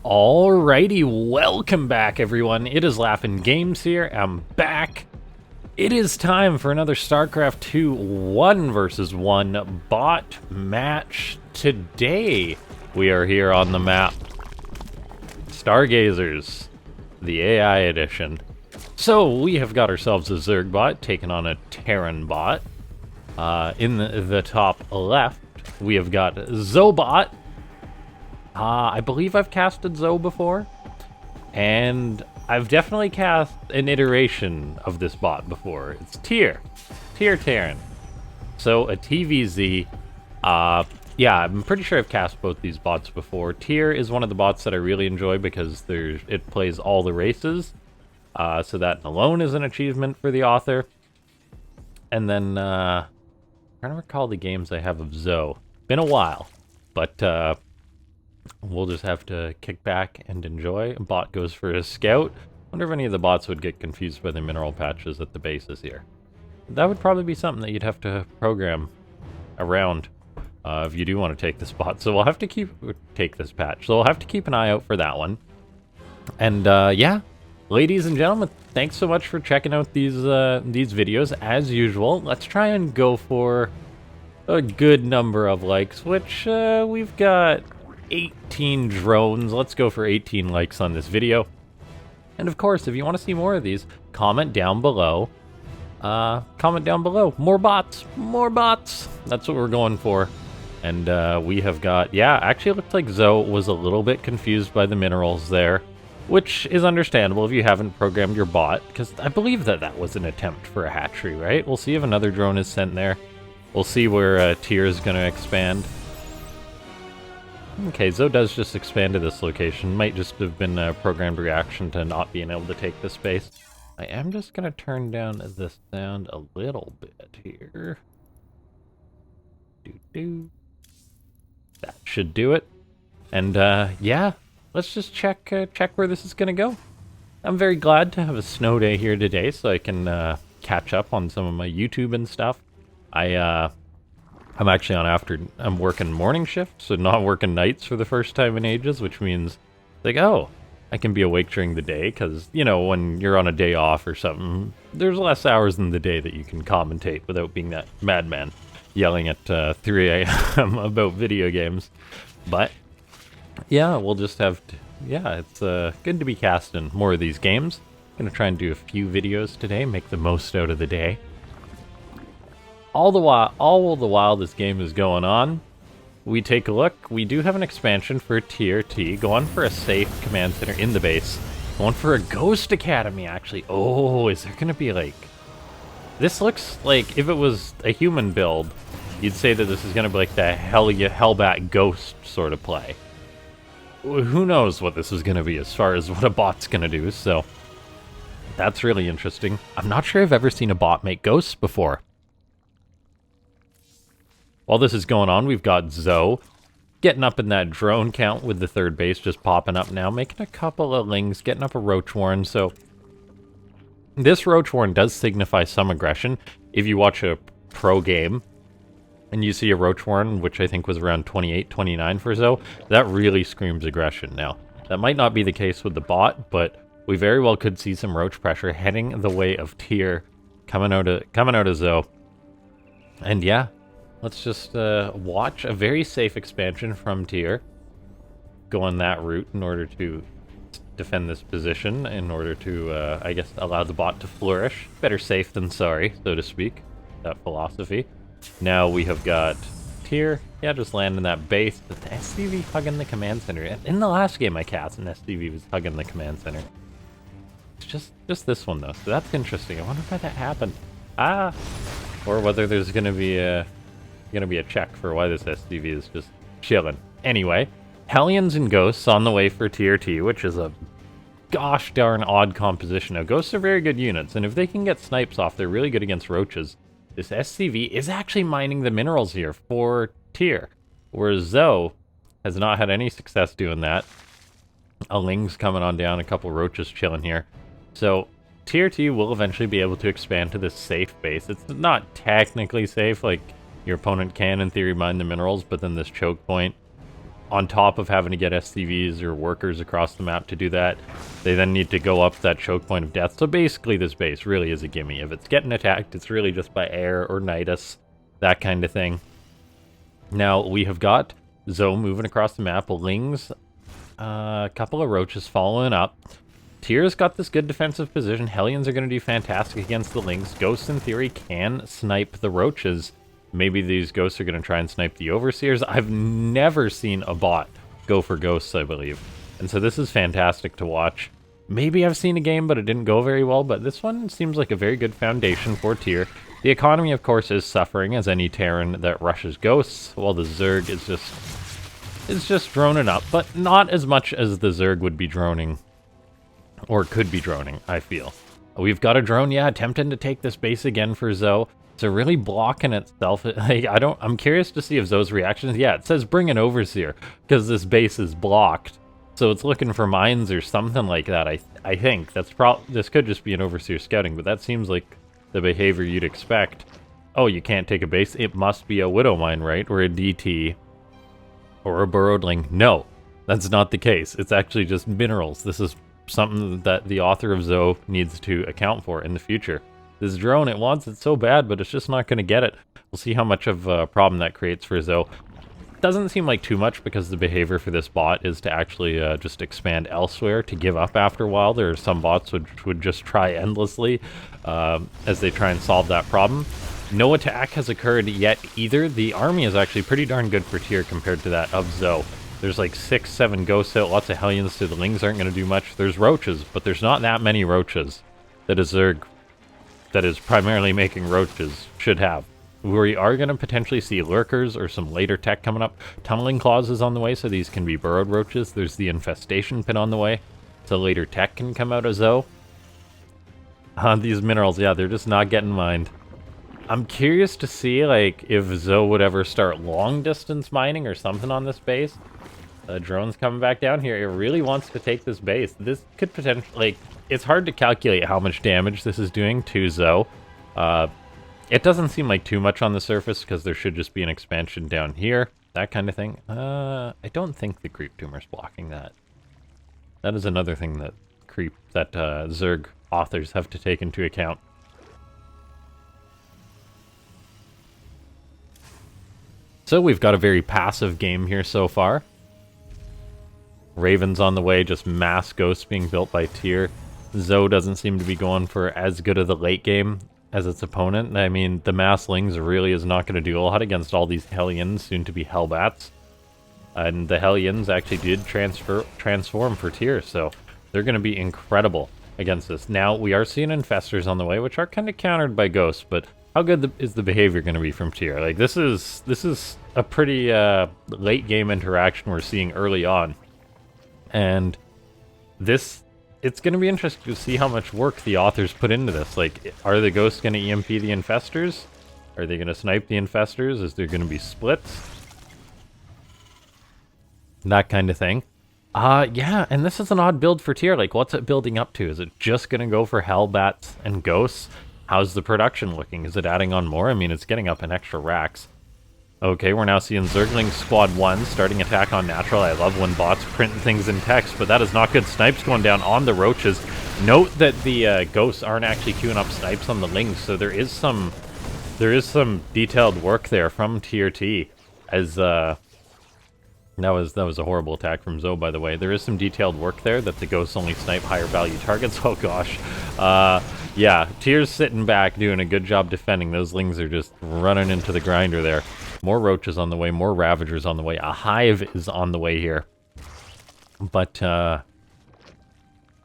Alrighty, welcome back everyone. It is LaughNgamez here. I'm back. It is time for another Starcraft 2 1 versus 1 bot match. Today we are here on the map Stargazers, the AI edition. So we have got ourselves a Zerg bot taking on a Terran bot. In the top left, we have got Zobot. I believe I've casted Zoe before, and I've definitely cast an iteration of this bot before. It's Tyr Terran. So a TVZ. Yeah, I'm pretty sure I've cast both these bots before. Tyr is one of the bots that I really enjoy because it plays all the races, so that alone is an achievement for the author. And then, trying to recall the games I have of Zoe. Been a while, but we'll just have to kick back and enjoy. A bot goes for a scout. Wonder if any of the bots would get confused by the mineral patches at the bases here. That would probably be something that you'd have to program around if you do want to take this bot. So we'll have to take this patch. So we'll have to keep an eye out for that one. And yeah, ladies and gentlemen, thanks so much for checking out these videos. As usual, let's try and go for a good number of likes, which we've got 18 drones. Let's go for 18 likes on this video. And of course, if you want to see more of these, comment down below. More bots. That's what we're going for. And we have got, yeah, actually it looks like Zoe was a little bit confused by the minerals there, which is understandable if you haven't programmed your bot, because I believe that was an attempt for a hatchery, right? We'll see if another drone is sent there. We'll see where Tyr is going to expand. Okay, Zoe does just expand to this location. Might just have been a programmed reaction to not being able to take this space. I am just going to turn down the sound a little bit here. That should do it. And yeah, let's just check where this is going to go. I'm very glad to have a snow day here today so I can catch up on some of my YouTube and stuff. I'm actually I'm working morning shift, so not working nights for the first time in ages, which means, like, oh, I can be awake during the day, because, you know, when you're on a day off or something, there's less hours in the day that you can commentate without being that madman yelling at 3 a.m. about video games. But, yeah, we'll just have to, yeah, it's good to be casting more of these games. I'm going to try and do a few videos today, make the most out of the day. All the while this game is going on, we take a look. We do have an expansion for TRT, going for a safe command center in the base, going for a Ghost Academy, actually. Oh, is there going to be, like... This looks like, if it was a human build, you'd say that this is going to be like the Hellbat Ghost sort of play. Who knows what this is going to be as far as what a bot's going to do, so... That's really interesting. I'm not sure I've ever seen a bot make ghosts before. While this is going on, we've got Zoe getting up in that drone count with the third base just popping up now, making a couple of lings, getting up a Roach Warren. So this Roach Warren does signify some aggression. If you watch a pro game and you see a Roach Warren, which I think was around 28, 29 for Zoe, that really screams aggression. Now, that might not be the case with the bot, but we very well could see some Roach pressure heading the way of Tyr coming out of Zoe. And yeah, let's just watch a very safe expansion from Tyr. Going that route in order to defend this position, in order to, I guess, allow the bot to flourish. Better safe than sorry, so to speak. That philosophy. Now we have got Tyr, yeah, just landing that base. But the SCV hugging the command center. In the last game I cast, an SCV was hugging the command center. It's just this one, though, so that's interesting. I wonder why that happened. Or whether there's going to be a check for why this SCV is just chilling. Anyway, Hellions and Ghosts on the way for TRT, which is a gosh darn odd composition. Now, Ghosts are very good units, and if they can get snipes off, they're really good against Roaches. This SCV is actually mining the minerals here for Tyr, whereas Zoe has not had any success doing that. A Ling's coming on down, a couple Roaches chilling here. So TRT will eventually be able to expand to this safe base. It's not technically safe, like your opponent can, in theory, mine the minerals, but then this choke point on top of having to get SCVs or workers across the map to do that, they then need to go up that choke point of death. So basically this base really is a gimme. If it's getting attacked, it's really just by air or Nidus, that kind of thing. Now, we have got Zoe moving across the map, Lings, a couple of Roaches following up. Tyr's got this good defensive position. Hellions are going to do fantastic against the Lings. Ghosts, in theory, can snipe the Roaches. Maybe these Ghosts are going to try and snipe the Overseers. I've never seen a bot go for Ghosts, I believe. And so this is fantastic to watch. Maybe I've seen a game, but it didn't go very well. But this one seems like a very good foundation for Tyr. The economy, of course, is suffering as any Terran that rushes Ghosts, while the Zerg is just droning up. But not as much as the Zerg would be droning. Or could be droning, I feel. We've got a drone, yeah, attempting to take this base again for Zoe. So really blocking itself. Like, I'm curious to see if Zoe's reactions. Yeah, it says bring an Overseer, because this base is blocked. So it's looking for mines or something like that, I think. This could just be an Overseer scouting, but that seems like the behavior you'd expect. Oh, you can't take a base? It must be a Widow Mine, right? Or a DT. Or a Burrowedling. No, that's not the case. It's actually just minerals. This is something that the author of Zoe needs to account for in the future. This drone, it wants it so bad, but it's just not going to get it. We'll see how much of a problem that creates for Zoe. Doesn't seem like too much, because the behavior for this bot is to actually just expand elsewhere, to give up after a while. There are some bots which would just try endlessly as they try and solve that problem. No attack has occurred yet either. The army is actually pretty darn good for Tyr compared to that of Zoe. There's like 6, 7 Ghosts out, lots of Hellions, so the Lings aren't going to do much. There's Roaches, but there's not that many Roaches that a Zerg that is primarily making Roaches should have. We are going to potentially see Lurkers or some later tech coming up. Tunneling Claws is on the way, so these can be burrowed Roaches. There's the Infestation Pit on the way, so later tech can come out of Zoe. These minerals, yeah, they're just not getting mined. I'm curious to see, like, if Zoe would ever start long-distance mining or something on this base. Drone's coming back down here. It really wants to take this base. This could potentially, like, it's hard to calculate how much damage this is doing to Zoe. It doesn't seem like too much on the surface, because there should just be an expansion down here. That kind of thing. I don't think the Creep Tumor's blocking that. That is another thing that Zerg authors have to take into account. So we've got a very passive game here so far. Raven's on the way, just mass Ghosts being built by Tyr. Zoe doesn't seem to be going for as good of the late game as its opponent. I mean, the mass Lings really is not going to do a lot against all these Hellions, soon to be Hellbats. And the Hellions actually did transform for Tyr, so they're going to be incredible against this. Now, we are seeing Infestors on the way, which are kind of countered by Ghosts, but how good is the behavior going to be from Tyr? Like, this is a pretty late game interaction we're seeing early on. And it's going to be interesting to see how much work the authors put into this. Like, are the Ghosts going to EMP the Infestors? Are they going to snipe the Infestors? Is there going to be splits? That kind of thing. Yeah, and this is an odd build for Tyr. Like, what's it building up to? Is it just going to go for Hellbats and Ghosts? How's the production looking? Is it adding on more? I mean, it's getting up an extra racks. Okay, we're now seeing Zergling Squad 1 starting attack on natural. I love when bots print things in text, but that is not good. Snipes going down on the Roaches. Note that the Ghosts aren't actually queuing up snipes on the Lings, so there is some detailed work there from TRT. As that was a horrible attack from Zoe, by the way. There is some detailed work there that the Ghosts only snipe higher value targets. Oh gosh. Yeah, Tyr's sitting back doing a good job defending. Those Lings are just running into the grinder there. More Roaches on the way, more Ravagers on the way. A Hive is on the way here. But,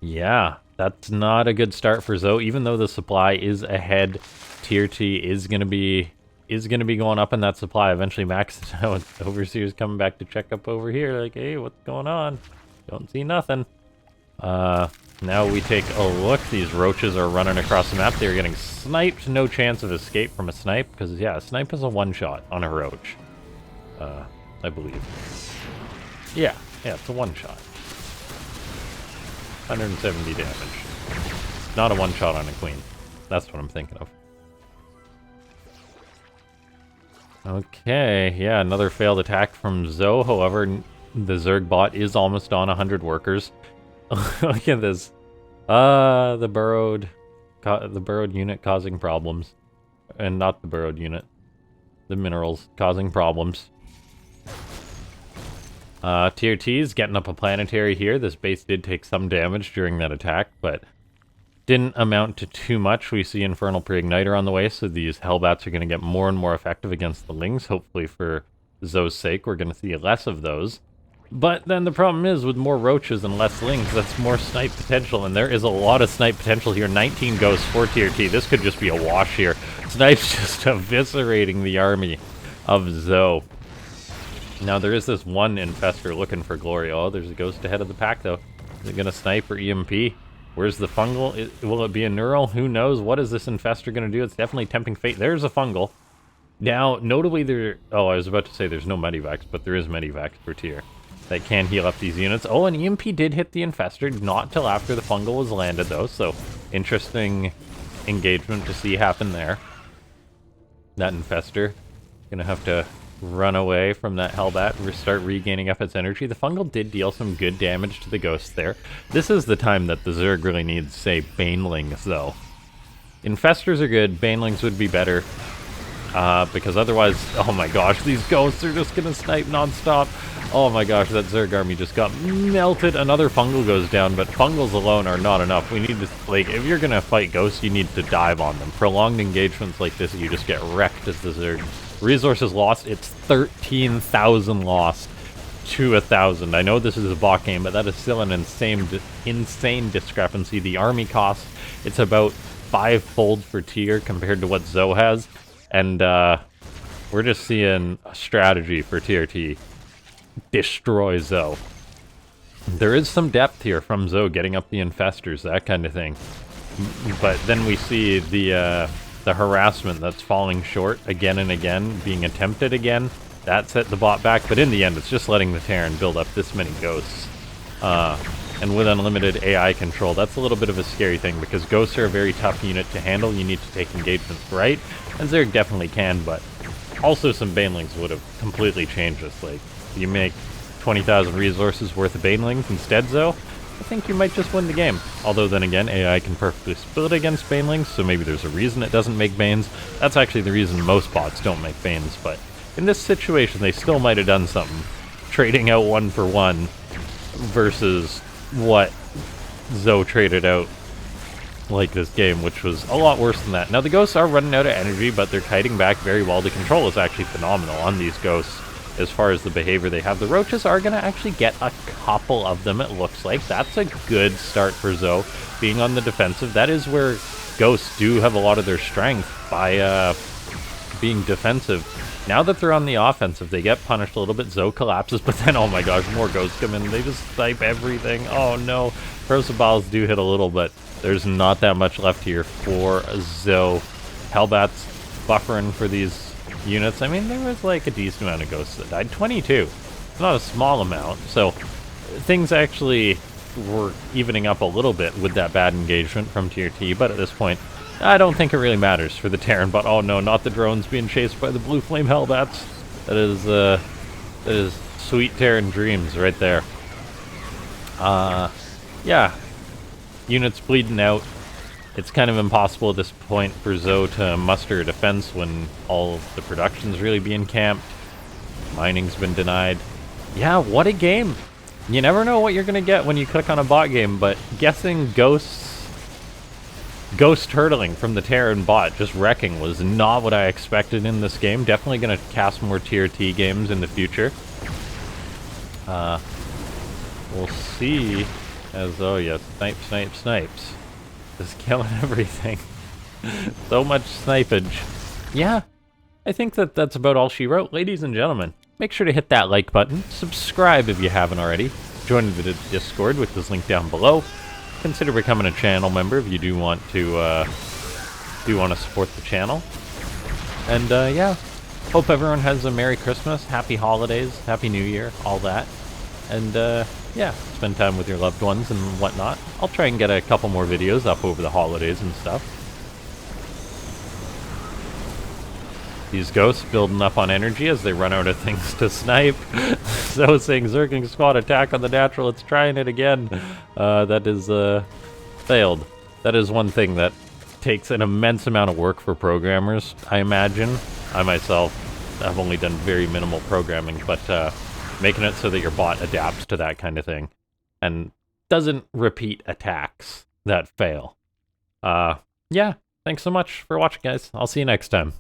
yeah, that's not a good start for Zoe. Even though the supply is ahead, Tier T is going to be going up in that supply. Eventually maxes out. Overseer's coming back to check up over here. Like, hey, what's going on? Don't see nothing. Now we take a look. These Roaches are running across the map. They're getting sniped. No chance of escape from a snipe. Because, yeah, a snipe is a one-shot on a Roach. I believe. Yeah, it's a one-shot. 170 damage. Not a one-shot on a Queen. That's what I'm thinking of. Okay, yeah, another failed attack from Zoe. However, The Zerg bot is almost on 100 workers. Look at this. The burrowed unit causing problems. And not the burrowed unit. The minerals causing problems. Tier T is getting up a planetary here. This base did take some damage during that attack, but didn't amount to too much. We see Infernal Pre-Igniter on the way, so these Hellbats are going to get more and more effective against the Lings. Hopefully for Zoe's sake, we're going to see less of those. But then the problem is, with more Roaches and less Lings, that's more snipe potential, and there is a lot of snipe potential here. 19 ghosts for Tier T. This could just be a wash here. Snipe's just eviscerating the army of Zoe. Now, there is this one Infestor looking for glory. Oh, there's a ghost ahead of the pack, though. Is it going to snipe or EMP? Where's the fungal? Will it be a neural? Who knows? What is this Infestor going to do? It's definitely tempting fate. There's a fungal. Now, notably, oh, I was about to say there's no Medivacs, but there is Medivacs for tier that can heal up these units. Oh, an EMP did hit the Infestor, not till after the fungal was landed, though, so interesting engagement to see happen there. That Infestor gonna have to run away from that Hellbat and start regaining up its energy. The fungal did deal some good damage to the ghosts there. This is the time that the Zerg really needs, say, Banelings, though. Infestors are good, Banelings would be better. Because otherwise, oh my gosh, these ghosts are just gonna snipe non-stop. Oh my gosh, that Zerg army just got melted. Another fungal goes down, but fungals alone are not enough. We need to, like, if you're gonna fight ghosts, you need to dive on them. Prolonged engagements like this, you just get wrecked as the Zerg. Resources lost, it's 13,000 lost to 1,000. I know this is a bot game, but that is still an insane discrepancy. The army cost, it's about 5-fold for tier compared to what Zoe has. And we're just seeing a strategy for Tier T destroy Zoe. There is some depth here from Zoe getting up the Infestors, that kind of thing. But then we see the harassment that's falling short again and again, being attempted again. That set the bot back, but in the end, it's just letting the Terran build up this many ghosts. And with unlimited AI control, that's a little bit of a scary thing, because ghosts are a very tough unit to handle. You need to take engagements right, and Zerg definitely can, but also some Banelings would have completely changed this. Like, you make 20,000 resources worth of Banelings instead, though, I think you might just win the game. Although then again, AI can perfectly split against Banelings, so maybe there's a reason it doesn't make Banes. That's actually the reason most bots don't make Banes, but in this situation, they still might have done something. Trading out 1 for 1 versus what Zoe traded out like this game, which was a lot worse than that. Now, the ghosts are running out of energy, but they're kiting back very well. The control is actually phenomenal on these ghosts as far as the behavior they have. The Roaches are going to actually get a couple of them, it looks like. That's a good start for Zoe, being on the defensive. That is where ghosts do have a lot of their strength, by being defensive. Now that they're on the offensive, they get punished a little bit. Zoe collapses, but then, oh my gosh, more ghosts come in. They just snipe everything. Oh no. Prosabals do hit a little, but there's not that much left here for Zoe. Hellbats buffering for these units. I mean, there was like a decent amount of ghosts that died. 22. It's not a small amount, so things actually were evening up a little bit with that bad engagement from Tier T, but at this point, I don't think it really matters for the Terran, but oh no, not the drones being chased by the Blue Flame Hellbats. That is sweet Terran dreams right there. Yeah. Units bleeding out. It's kind of impossible at this point for Zoe to muster a defense when all of the production's really being camped. Mining's been denied. Yeah, what a game. You never know what you're going to get when you click on a bot game, but guessing ghost hurtling from the Terran bot just wrecking was not what I expected in this game. Definitely going to cast more Tier T games in the future. We'll see as, oh yeah, snipes. Just killing everything. So much snipage. Yeah, I think that's about all she wrote. Ladies and gentlemen, make sure to hit that like button. Subscribe if you haven't already. Join the Discord, which is linked down below. Consider becoming a channel member if you do want to support the channel. And yeah, hope everyone has a Merry Christmas, Happy Holidays, Happy New Year, all that. And yeah, spend time with your loved ones and whatnot. I'll try and get a couple more videos up over the holidays and stuff. These ghosts building up on energy as they run out of things to snipe. So saying Zerking Squad attack on the natural, it's trying it again. That is, failed. That is one thing that takes an immense amount of work for programmers, I imagine. I myself have only done very minimal programming, but making it so that your bot adapts to that kind of thing and doesn't repeat attacks that fail. Yeah, thanks so much for watching, guys. I'll see you next time.